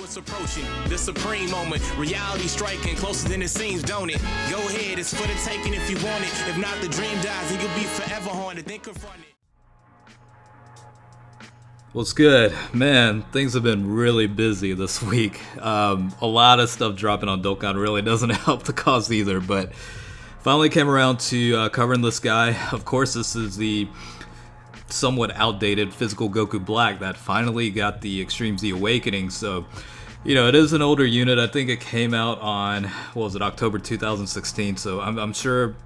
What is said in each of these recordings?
it's approaching the supreme moment. Reality striking closer than it seems, don't it? Go ahead, it's for the taking if you want it. If not, the dream dies and you'll be forever haunted. Then confront it. What's good? Man, things have been really busy this week. A lot of stuff dropping on Dokkan really doesn't help the cause either, but finally came around to covering this guy. Of course, this is the somewhat outdated Physical Goku Black that finally got the Extreme Z Awakening. So, it is an older unit. I think it came out on, October 2016. So I'm sure,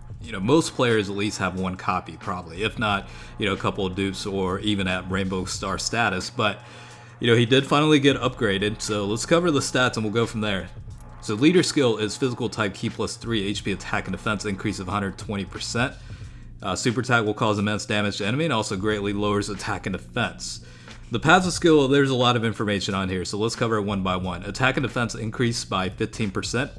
most players at least have one copy, probably. If not, a couple of dupes or even at Rainbow Star status. But, he did finally get upgraded. So let's cover the stats and we'll go from there. So leader skill is Physical type Ki plus 3 HP attack and defense increase of 120%. Super attack will cause immense damage to enemy and also greatly lowers attack and defense. The passive skill, there's a lot of information on here, so let's cover it one by one. Attack and defense increase by 15%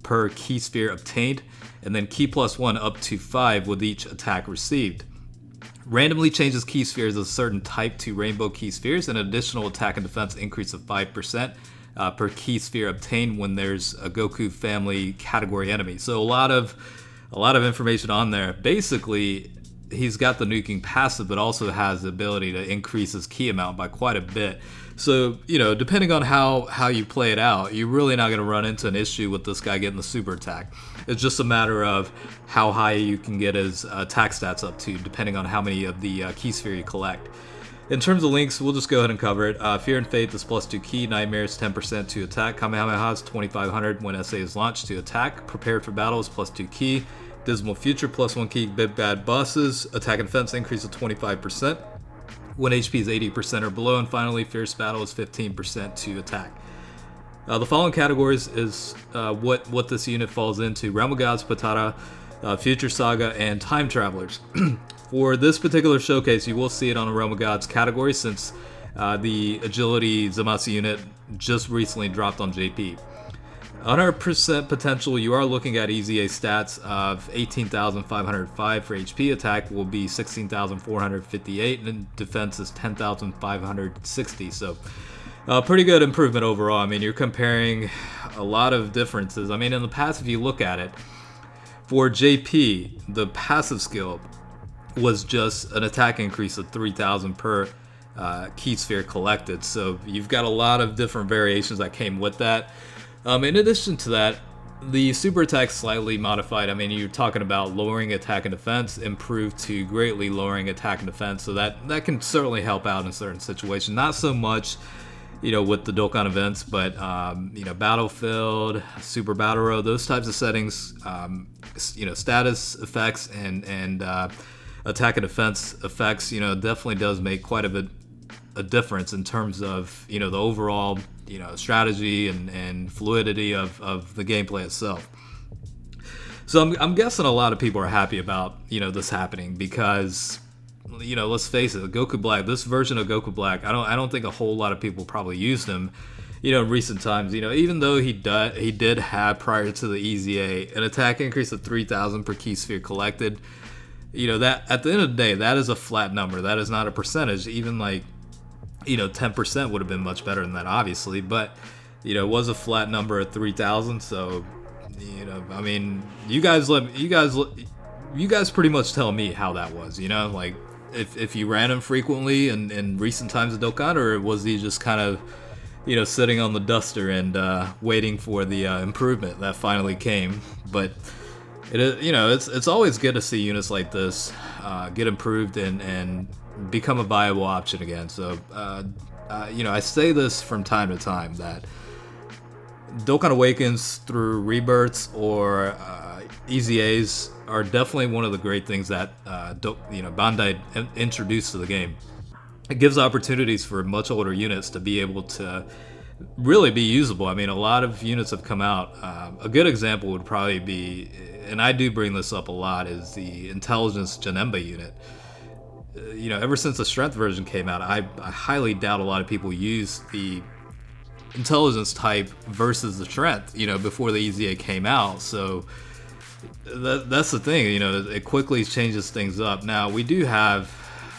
per Ki sphere obtained, and then Ki plus 1 up to 5 with each attack received. Randomly changes Ki spheres of a certain type to rainbow Ki spheres, and an additional attack and defense increase of 5% per Ki sphere obtained when there's a Goku family category enemy. So a lot of information on there. Basically, he's got the nuking passive, but also has the ability to increase his Ki amount by quite a bit. So, depending on how you play it out, you're really not going to run into an issue with this guy getting the super attack. It's just a matter of how high you can get his attack stats up to, depending on how many of the Ki sphere you collect. In terms of links, we'll just go ahead and cover it. Fear and Faith is plus 2 Ki, Nightmares 10% to attack, Kamehameha is 2500 when SA is launched to attack, Prepared for Battle is plus 2 Ki, Dismal Future plus 1 Ki, Big Bad Bosses, attack and defense increase of 25% when HP is 80% or below, and finally Fierce Battle is 15% to attack. The following categories is what this unit falls into: Realm of Gods, Potara, Future Saga, and Time Travelers. For this particular showcase, you will see it on the Realm of Gods category since the Agility Zamasu unit just recently dropped on JP. 100% potential, you are looking at EZA stats of 18,505 for HP, attack will be 16,458, and defense is 10,560. So pretty good improvement overall. I mean, you're comparing a lot of differences. I mean, in the past, if you look at it, for JP, the passive skill was just an attack increase of 3,000 per Ki sphere collected. So you've got a lot of different variations that came with that. In addition to that, the super attack slightly modified. I mean, you're talking about lowering attack and defense, improved to greatly lowering attack and defense, so that can certainly help out in certain situations. Not so much, with the Dokkan events, but Battlefield, Super Battle Road, those types of settings, status effects and attack and defense effects, definitely does make quite a difference in terms of the overall strategy and fluidity of the gameplay itself. So I'm guessing a lot of people are happy about this happening because let's face it, Goku Black, this version of Goku Black, I don't think a whole lot of people probably used him in recent times. Even though he did have, prior to the EZA, an attack increase of 3,000 per Ki sphere collected. That at the end of the day, that is a flat number. That is not a percentage. Even 10% would have been much better than that, obviously, but it was a flat number of 3,000. So I mean, you guys pretty much tell me how that was. If you ran him frequently in recent times of Dokkan, or was he just kind of sitting on the duster and waiting for the improvement that finally came? But it is, it's always good to see units like this get improved and become a viable option again. So I say this from time to time that Dokkan Awakens through rebirths or EZAs are definitely one of the great things that Bandai introduced to the game. It gives opportunities for much older units to be able to really be usable. I mean, a lot of units have come out. A good example would probably be, and I do bring this up a lot, is the Intelligence Janemba unit. Ever since the Strength version came out, I highly doubt a lot of people use the Intelligence type versus the Strength, before the EZA came out. So that's the thing, it quickly changes things up. Now, we do have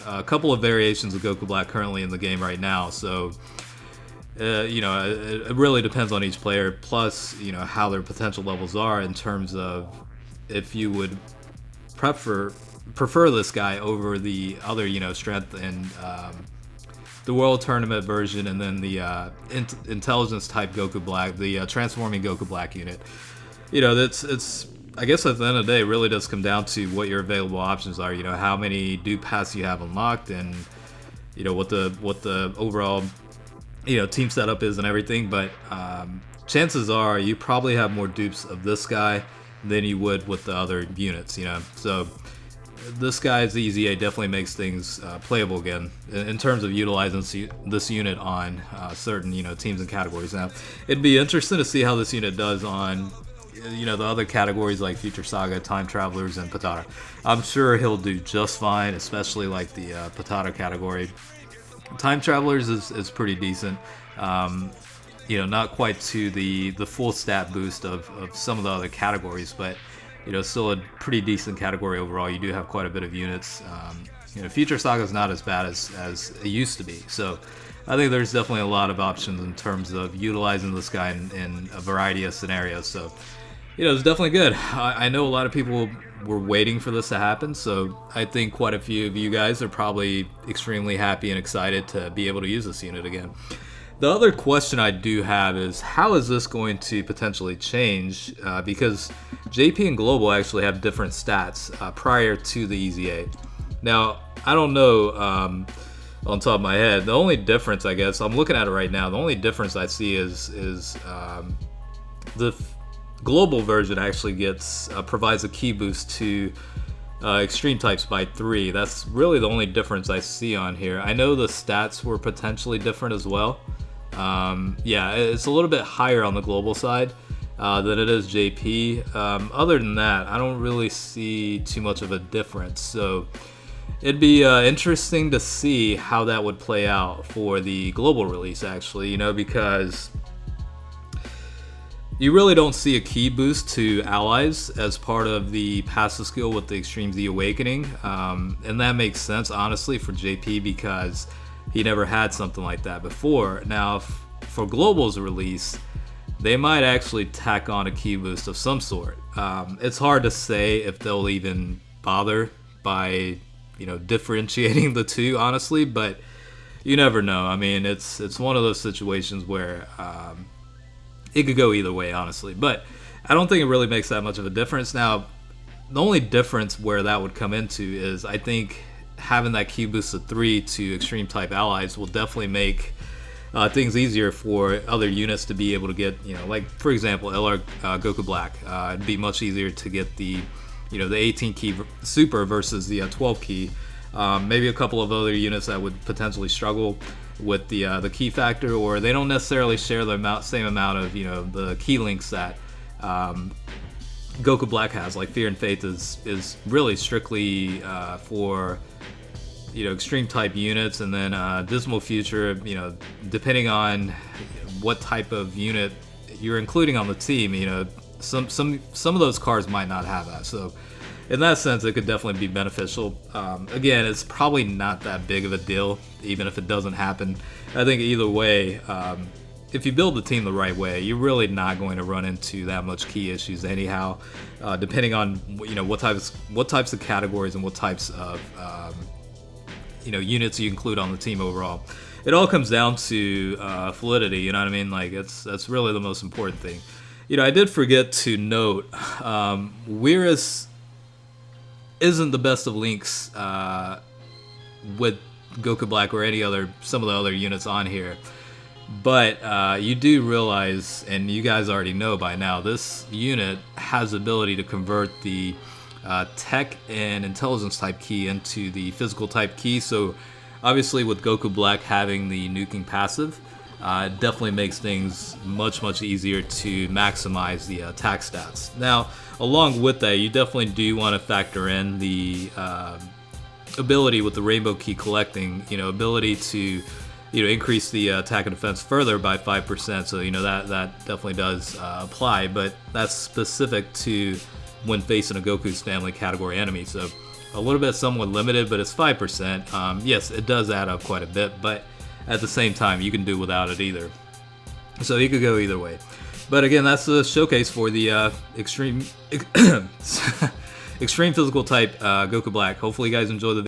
a couple of variations of Goku Black currently in the game right now. So It really depends on each player. Plus, how their potential levels are in terms of if you would prefer this guy over the other, strength and the World Tournament version, and then the intelligence type Goku Black, the transforming Goku Black unit. It's I guess at the end of the day, it really does come down to what your available options are. How many dupe paths you have unlocked, and what the overall team setup is and everything. But chances are you probably have more dupes of this guy than you would with the other units. So this guy's EZA definitely makes things playable again in terms of utilizing this unit on certain teams and categories. Now, it'd be interesting to see how this unit does on the other categories like Future Saga, Time Travelers, and Potara. I'm sure he'll do just fine, especially like the Potara category. Time Travelers is pretty decent. Not quite to the full stat boost of some of the other categories, but still a pretty decent category overall. You do have quite a bit of units. Future Saga is not as bad as it used to be. So I think there's definitely a lot of options in terms of utilizing this guy in a variety of scenarios. So, it's definitely good. I know a lot of people were waiting for this to happen, so I think quite a few of you guys are probably extremely happy and excited to be able to use this unit again. The other question I do have is, how is this going to potentially change? Because JP and Global actually have different stats prior to the EZA. Now, I don't know on top of my head. The only difference, I guess, I'm looking at it right now, the only difference I see is the Global version actually provides a key boost to extreme types by 3. That's really the only difference I see on here. I know the stats were potentially different as well. It's a little bit higher on the Global side than it is JP. Other than that, I don't really see too much of a difference. So it'd be interesting to see how that would play out for the Global release, actually, because you really don't see a key boost to allies as part of the passive skill with the Extreme Z Awakening. And that makes sense, honestly, for JP because he never had something like that before. Now, for Global's release, they might actually tack on a key boost of some sort. It's hard to say if they'll even bother by, differentiating the two, honestly, but you never know. I mean, it's one of those situations where it could go either way, honestly. But I don't think it really makes that much of a difference. Now, the only difference where that would come into is I think having that key boost of 3 to extreme type allies will definitely make things easier for other units to be able to get, like for example, LR Goku Black. It'd be much easier to get the 18 key super versus the 12 key. Maybe a couple of other units that would potentially struggle with the key factor, or they don't necessarily share the same amount of the key links that Goku Black has. Like Fear and Faith is really strictly for extreme type units, and then Dismal Future, depending on what type of unit you're including on the team, some of those cards might not have that. So in that sense, it could definitely be beneficial. Again, it's probably not that big of a deal, even if it doesn't happen. I think either way, if you build the team the right way, you're really not going to run into that much key issues anyhow, depending on what types of categories and what types of units you include on the team overall. It all comes down to fluidity. You know what I mean? Like that's really the most important thing. I did forget to note, Weirus isn't the best of links with Goku Black or some of the other units on here, but you do realize, and you guys already know by now, this unit has the ability to convert the tech and intelligence type key into the physical type key. So obviously with Goku Black having the nuking passive, it definitely makes things much easier to maximize the attack stats. Now, along with that, you definitely do want to factor in the ability with the Rainbow Key collecting, ability to increase the attack and defense further by 5%. So that definitely does apply, but that's specific to when facing a Goku's family category enemy. So a little bit somewhat limited, but it's 5%. Yes, it does add up quite a bit, but at the same time, you can do without it either. So he could go either way. But again, that's the showcase for the extreme extreme physical type Goku Black. Hopefully you guys enjoy the video.